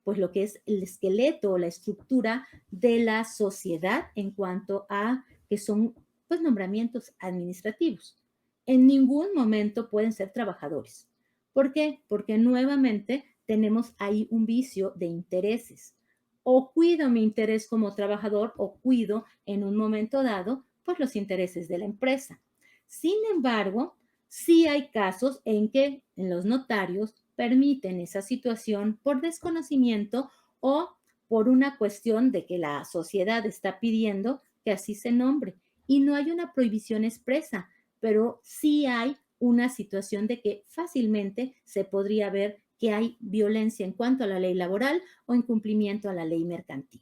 pues lo que es el esqueleto o la estructura de la sociedad en cuanto a que son pues nombramientos administrativos. En ningún momento pueden ser trabajadores. ¿Por qué? Porque nuevamente tenemos ahí un vicio de intereses. O cuido mi interés como trabajador o cuido en un momento dado pues los intereses de la empresa. Sin embargo, sí hay casos en que los notarios permiten esa situación por desconocimiento o por una cuestión de que la sociedad está pidiendo que así se nombre. Y no hay una prohibición expresa, pero sí hay una situación de que fácilmente se podría ver que hay violencia en cuanto a la ley laboral o incumplimiento a la ley mercantil.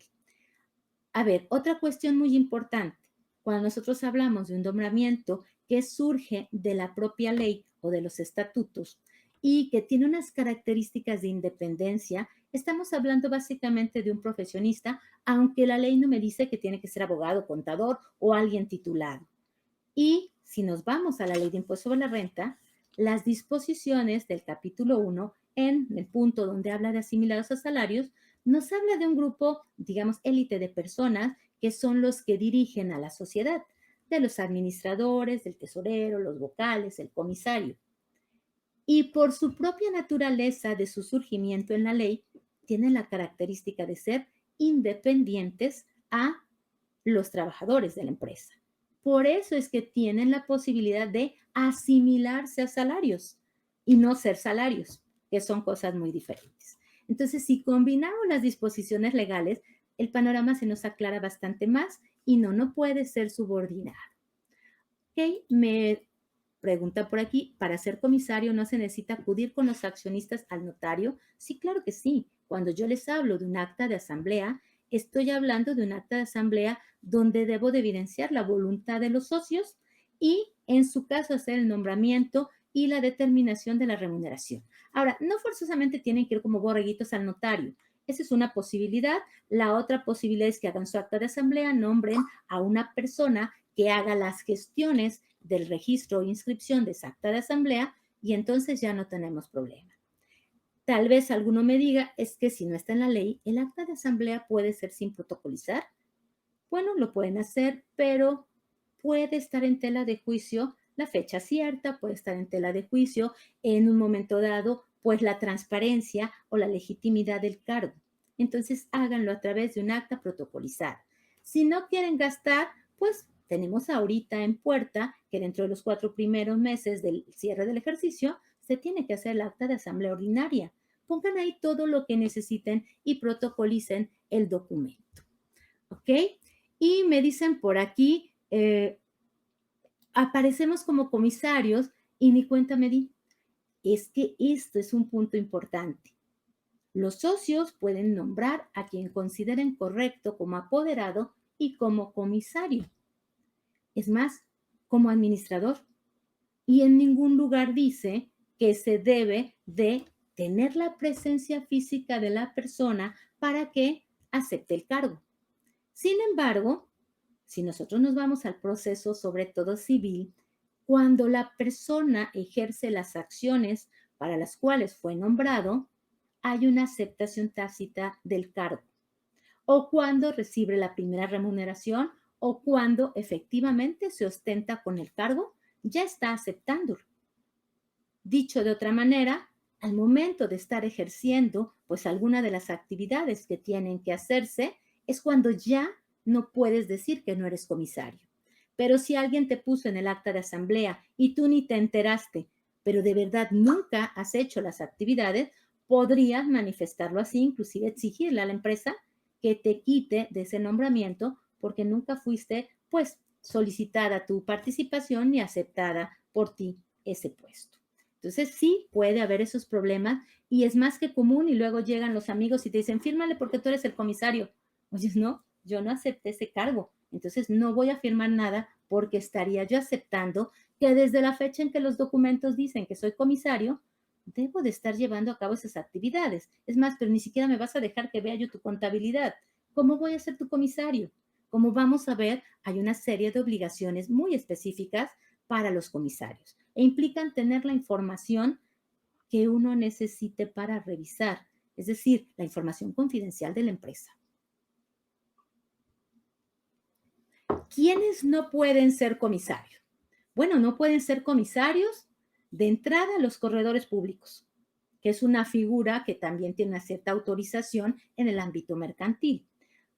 A ver, otra cuestión muy importante. Cuando nosotros hablamos de un nombramiento que surge de la propia ley o de los estatutos y que tiene unas características de independencia, estamos hablando básicamente de un profesionista, aunque la ley no me dice que tiene que ser abogado, contador o alguien titulado. Y si nos vamos a la ley de impuesto sobre la renta, las disposiciones del capítulo 1, en el punto donde habla de asimilados a salarios, nos habla de un grupo, digamos, élite de personas que son los que dirigen a la sociedad, de los administradores, del tesorero, los vocales, el comisario. Y por su propia naturaleza de su surgimiento en la ley, tienen la característica de ser independientes a los trabajadores de la empresa. Por eso es que tienen la posibilidad de asimilarse a salarios y no ser salarios, que son cosas muy diferentes. Entonces, si combinamos las disposiciones legales, el panorama se nos aclara bastante más y no puede ser subordinado. Ok, me pregunta por aquí, ¿para ser comisario no se necesita acudir con los accionistas al notario? Sí, claro que sí. Cuando yo les hablo de un acta de asamblea, estoy hablando de un acta de asamblea donde debo de evidenciar la voluntad de los socios y, en su caso, hacer el nombramiento y la determinación de la remuneración. Ahora, no forzosamente tienen que ir como borreguitos al notario. Esa es una posibilidad. La otra posibilidad es que hagan su acta de asamblea, nombren a una persona que haga las gestiones del registro o inscripción de esa acta de asamblea y entonces ya no tenemos problema. Tal vez alguno me diga, es que si no está en la ley, el acta de asamblea puede ser sin protocolizar. Bueno, lo pueden hacer, pero puede estar en tela de juicio la fecha cierta, puede estar en tela de juicio en un momento dado, pues la transparencia o la legitimidad del cargo. Entonces háganlo a través de un acta protocolizada. Si no quieren gastar, pues tenemos ahorita en puerta que dentro de los 4 primeros meses del cierre del ejercicio se tiene que hacer el acta de asamblea ordinaria. Pongan ahí todo lo que necesiten y protocolicen el documento. ¿Ok? Y me dicen por aquí, aparecemos como comisarios y ni cuenta me di. Es que esto es un punto importante. Los socios pueden nombrar a quien consideren correcto como apoderado y como comisario. Es más, como administrador. Y en ningún lugar dice que se debe de tener la presencia física de la persona para que acepte el cargo. Sin embargo, si nosotros nos vamos al proceso, sobre todo civil, cuando la persona ejerce las acciones para las cuales fue nombrado, hay una aceptación tácita del cargo. O cuando recibe la primera remuneración o cuando efectivamente se ostenta con el cargo, ya está aceptándolo. Dicho de otra manera, al momento de estar ejerciendo, pues alguna de las actividades que tienen que hacerse, es cuando ya no puedes decir que no eres comisario. Pero si alguien te puso en el acta de asamblea y tú ni te enteraste, pero de verdad nunca has hecho las actividades, podrías manifestarlo así, inclusive exigirle a la empresa que te quite de ese nombramiento porque nunca fuiste, pues, solicitada tu participación ni aceptada por ti ese puesto. Entonces sí puede haber esos problemas y es más que común y luego llegan los amigos y te dicen, fírmale porque tú eres el comisario. Oye, no, yo no acepté ese cargo, entonces no voy a firmar nada porque estaría yo aceptando que desde la fecha en que los documentos dicen que soy comisario, debo de estar llevando a cabo esas actividades. Es más, pero ni siquiera me vas a dejar que vea yo tu contabilidad. ¿Cómo voy a ser tu comisario? Como vamos a ver, hay una serie de obligaciones muy específicas para los comisarios e implican tener la información que uno necesite para revisar es decir, la información confidencial de la empresa. ¿Quiénes no pueden ser comisarios? Bueno, no pueden ser comisarios de entrada los corredores públicos, que es una figura que también tiene una cierta autorización en el ámbito mercantil.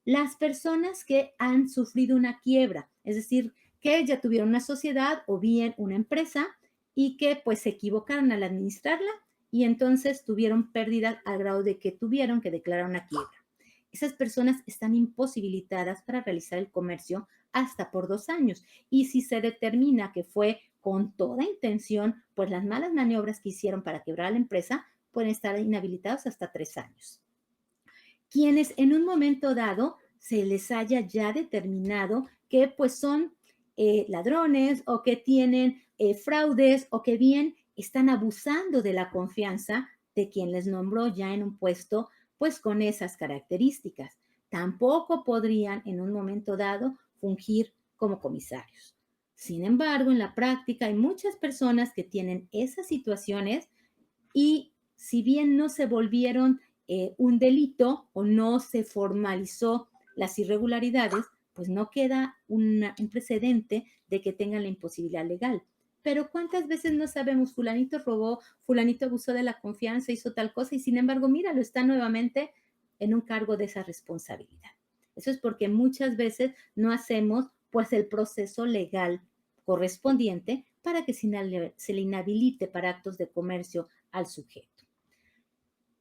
Las personas que han sufrido una quiebra, es decir, que ya tuvieron una sociedad o bien una empresa y que pues se equivocaron al administrarla y entonces tuvieron pérdidas al grado de que tuvieron que declarar una quiebra. Esas personas están imposibilitadas para realizar el comercio hasta por 2 años. Y si se determina que fue con toda intención, pues las malas maniobras que hicieron para quebrar la empresa pueden estar inhabilitados hasta 3 años. Quienes en un momento dado se les haya ya determinado que pues son ladrones o que tienen fraudes o que bien están abusando de la confianza de quien les nombró ya en un puesto pues con esas características. Tampoco podrían en un momento dado fungir como comisarios. Sin embargo, en la práctica hay muchas personas que tienen esas situaciones y si bien no se volvieron un delito o no se formalizó las irregularidades, pues no queda un precedente de que tengan la imposibilidad legal. Pero ¿cuántas veces no sabemos, fulanito robó, fulanito abusó de la confianza, hizo tal cosa y sin embargo, míralo, está nuevamente en un cargo de esa responsabilidad? Eso es porque muchas veces no hacemos pues el proceso legal correspondiente para que se le inhabilite para actos de comercio al sujeto.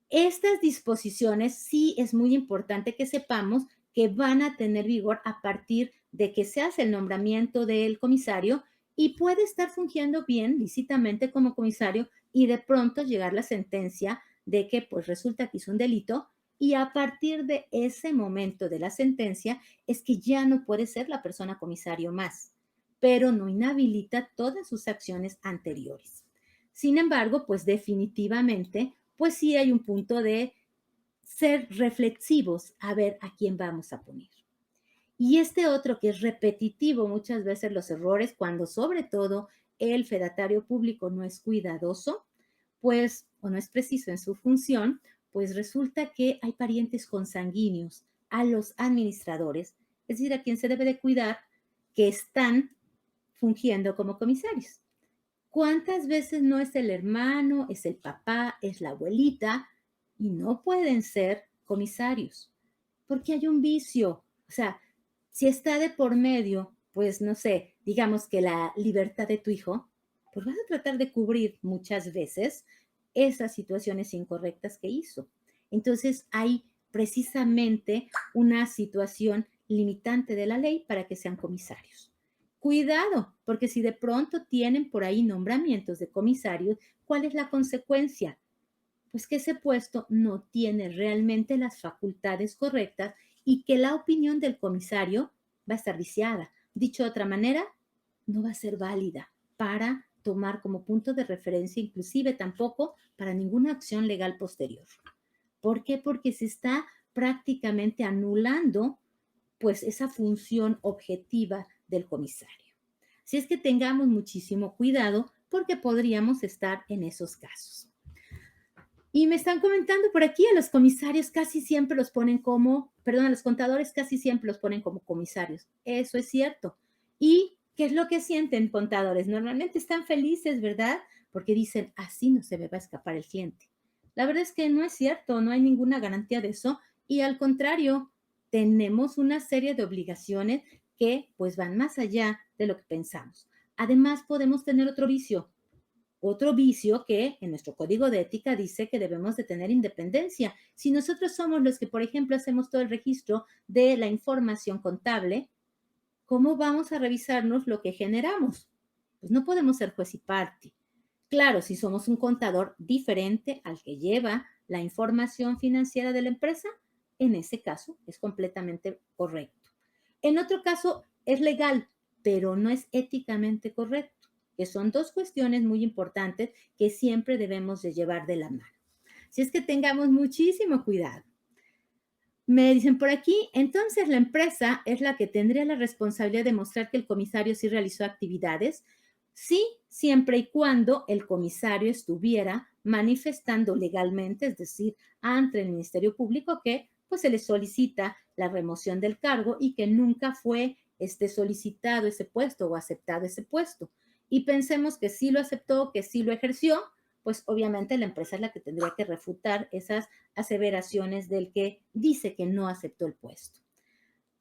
Estas disposiciones sí es muy importante que sepamos que van a tener vigor a partir de que se hace el nombramiento del comisario y puede estar fungiendo bien lícitamente como comisario y de pronto llegar la sentencia de que pues resulta que hizo un delito y a partir de ese momento de la sentencia es que ya no puede ser la persona comisario más, pero no inhabilita todas sus acciones anteriores. Sin embargo, pues definitivamente pues sí hay un punto de ser reflexivos a ver a quién vamos a poner. Y este otro que es repetitivo muchas veces los errores, cuando sobre todo el fedatario público no es cuidadoso, pues, o no es preciso en su función, pues resulta que hay parientes consanguíneos a los administradores, es decir, a quien se debe de cuidar, que están fungiendo como comisarios. ¿Cuántas veces no es el hermano, es el papá, es la abuelita y no pueden ser comisarios? Porque hay un vicio. O sea, si está de por medio, pues no sé, digamos que la libertad de tu hijo, pues vas a tratar de cubrir muchas veces esas situaciones incorrectas que hizo. Entonces hay precisamente una situación limitante de la ley para que sean comisarios. Cuidado, porque si de pronto tienen por ahí nombramientos de comisarios, ¿cuál es la consecuencia? Pues que ese puesto no tiene realmente las facultades correctas y que la opinión del comisario va a estar viciada. Dicho de otra manera, no va a ser válida para tomar como punto de referencia, inclusive tampoco para ninguna acción legal posterior. ¿Por qué? Porque se está prácticamente anulando pues esa función objetiva del comisario. Así es que tengamos muchísimo cuidado porque podríamos estar en esos casos. Y me están comentando por aquí, a los comisarios casi siempre los ponen como, perdón, a los contadores casi siempre los ponen como comisarios. Eso es cierto. ¿Y qué es lo que sienten contadores? Normalmente están felices, ¿verdad? Porque dicen, así no se me va a escapar el cliente. La verdad es que no es cierto, no hay ninguna garantía de eso. Y al contrario, tenemos una serie de obligaciones que pues van más allá de lo que pensamos. Además, podemos tener otro vicio que en nuestro código de ética dice que debemos de tener independencia. Si nosotros somos los que, por ejemplo, hacemos todo el registro de la información contable, ¿cómo vamos a revisarnos lo que generamos? Pues no podemos ser juez y parte. Claro, si somos un contador diferente al que lleva la información financiera de la empresa, en ese caso es completamente correcto. En otro caso es legal, pero no es éticamente correcto, que son dos cuestiones muy importantes que siempre debemos de llevar de la mano. Si es que tengamos muchísimo cuidado. Me dicen por aquí, entonces la empresa es la que tendría la responsabilidad de mostrar que el comisario sí realizó actividades. Sí, siempre y cuando el comisario estuviera manifestando legalmente, es decir, ante el Ministerio Público, que pues se le solicita la remoción del cargo y que nunca fue solicitado ese puesto o aceptado ese puesto. Y pensemos que sí lo aceptó, que sí lo ejerció, pues obviamente la empresa es la que tendría que refutar esas aseveraciones del que dice que no aceptó el puesto.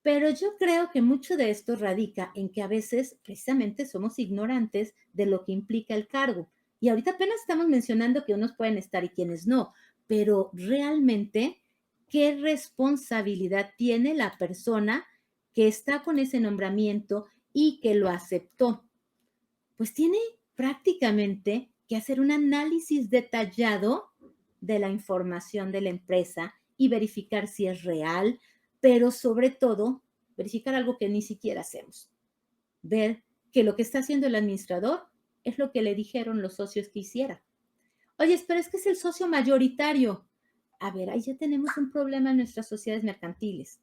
Pero yo creo que mucho de esto radica en que a veces precisamente somos ignorantes de lo que implica el cargo. Y ahorita apenas estamos mencionando que unos pueden estar y quienes no, pero realmente, ¿qué responsabilidad tiene la persona que está con ese nombramiento y que lo aceptó? Pues tiene prácticamente que hacer un análisis detallado de la información de la empresa y verificar si es real, pero sobre todo verificar algo que ni siquiera hacemos, ver que lo que está haciendo el administrador es lo que le dijeron los socios que hiciera. Oye, pero es que es el socio mayoritario. A ver, ahí ya tenemos un problema en nuestras sociedades mercantiles.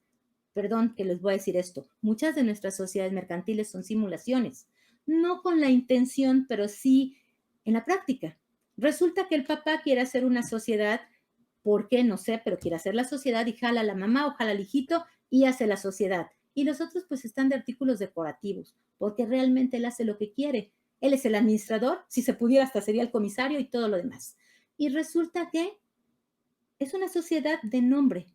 Perdón que les voy a decir esto, muchas de nuestras sociedades mercantiles son simulaciones, no con la intención, pero sí en la práctica. Resulta que el papá quiere hacer una sociedad, ¿por qué? No sé, pero quiere hacer la sociedad y jala a la mamá o jala al hijito y hace la sociedad. Y los otros pues están de artículos decorativos, porque realmente él hace lo que quiere. Él es el administrador, si se pudiera hasta sería el comisario y todo lo demás. Y resulta que es una sociedad de nombre,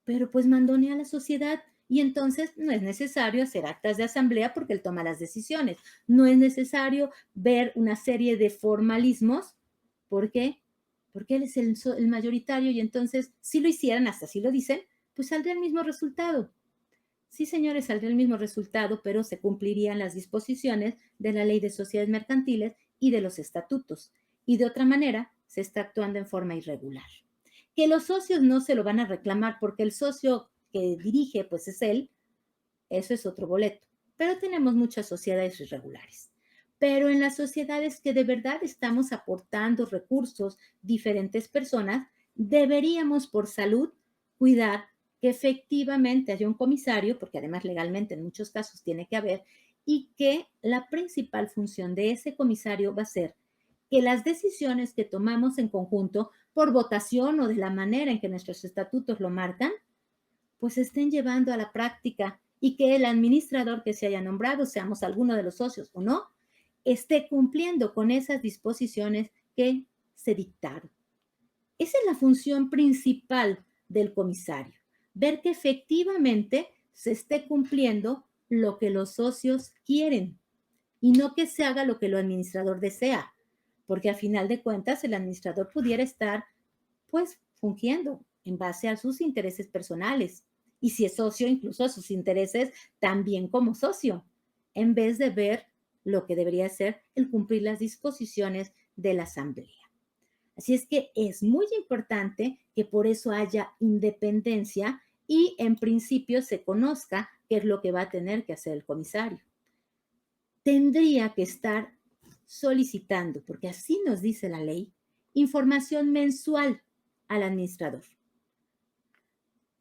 pero pues mandonea a la sociedad y entonces no es necesario hacer actas de asamblea porque él toma las decisiones. No es necesario ver una serie de formalismos. ¿Por qué? Porque él es el mayoritario y entonces si lo hicieran, hasta si lo dicen, pues saldría el mismo resultado. Sí, señores, saldría el mismo resultado, pero se cumplirían las disposiciones de la ley de sociedades mercantiles y de los estatutos. Y de otra manera, se está actuando en forma irregular. Que los socios no se lo van a reclamar porque el socio que dirige, pues es él, eso es otro boleto. Pero tenemos muchas sociedades irregulares. Pero en las sociedades que de verdad estamos aportando recursos, diferentes personas, deberíamos por salud cuidar que efectivamente haya un comisario, porque además legalmente en muchos casos tiene que haber, y que la principal función de ese comisario va a ser que las decisiones que tomamos en conjunto por votación o de la manera en que nuestros estatutos lo marcan, pues se estén llevando a la práctica y que el administrador que se haya nombrado, seamos alguno de los socios o no, esté cumpliendo con esas disposiciones que se dictaron. Esa es la función principal del comisario, ver que efectivamente se esté cumpliendo lo que los socios quieren y no que se haga lo que el administrador desea, porque a final de cuentas el administrador pudiera estar pues fungiendo en base a sus intereses personales y si es socio, incluso a sus intereses también como socio, en vez de ver lo que debería ser el cumplir las disposiciones de la asamblea. Así es que es muy importante que por eso haya independencia y en principio se conozca qué es lo que va a tener que hacer el comisario. Tendría que estar solicitando, porque así nos dice la ley, información mensual al administrador.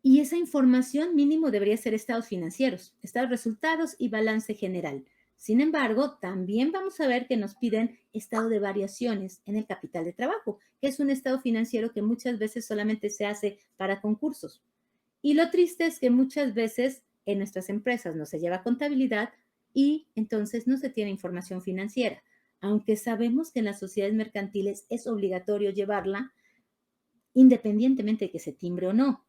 Y esa información mínimo debería ser estados financieros, estados de resultados y balance general. Sin embargo, también vamos a ver que nos piden estado de variaciones en el capital de trabajo, que es un estado financiero que muchas veces solamente se hace para concursos. Y lo triste es que muchas veces en nuestras empresas no se lleva contabilidad y entonces no se tiene información financiera. Aunque sabemos que en las sociedades mercantiles es obligatorio llevarla independientemente de que se timbre o no.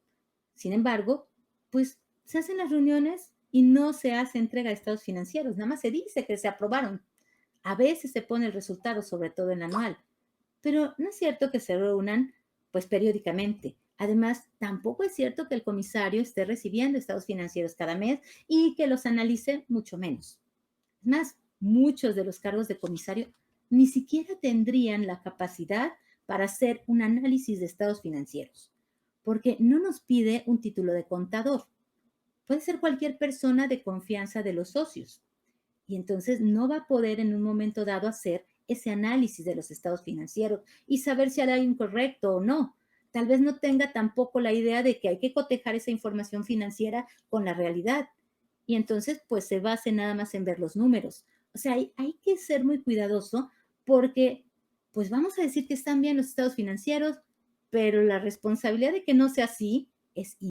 Sin embargo, pues se hacen las reuniones y no se hace entrega de estados financieros, nada más se dice que se aprobaron. A veces se pone el resultado, sobre todo en anual, pero no es cierto que se reúnan pues periódicamente. Además, tampoco es cierto que el comisario esté recibiendo estados financieros cada mes y que los analice mucho menos. Es más, muchos de los cargos de comisario ni siquiera tendrían la capacidad para hacer un análisis de estados financieros, porque no nos pide un título de contador. Puede ser cualquier persona de confianza de los socios y entonces no va a poder en un momento dado hacer ese análisis de los estados financieros y saber si hay algo incorrecto o no. Tal vez no tenga tampoco la idea de que hay que cotejar esa información financiera con la realidad y entonces pues se base nada más en ver los números. O sea, hay que ser muy cuidadoso porque pues vamos a decir que están bien los estados financieros, pero la responsabilidad de que no sea así es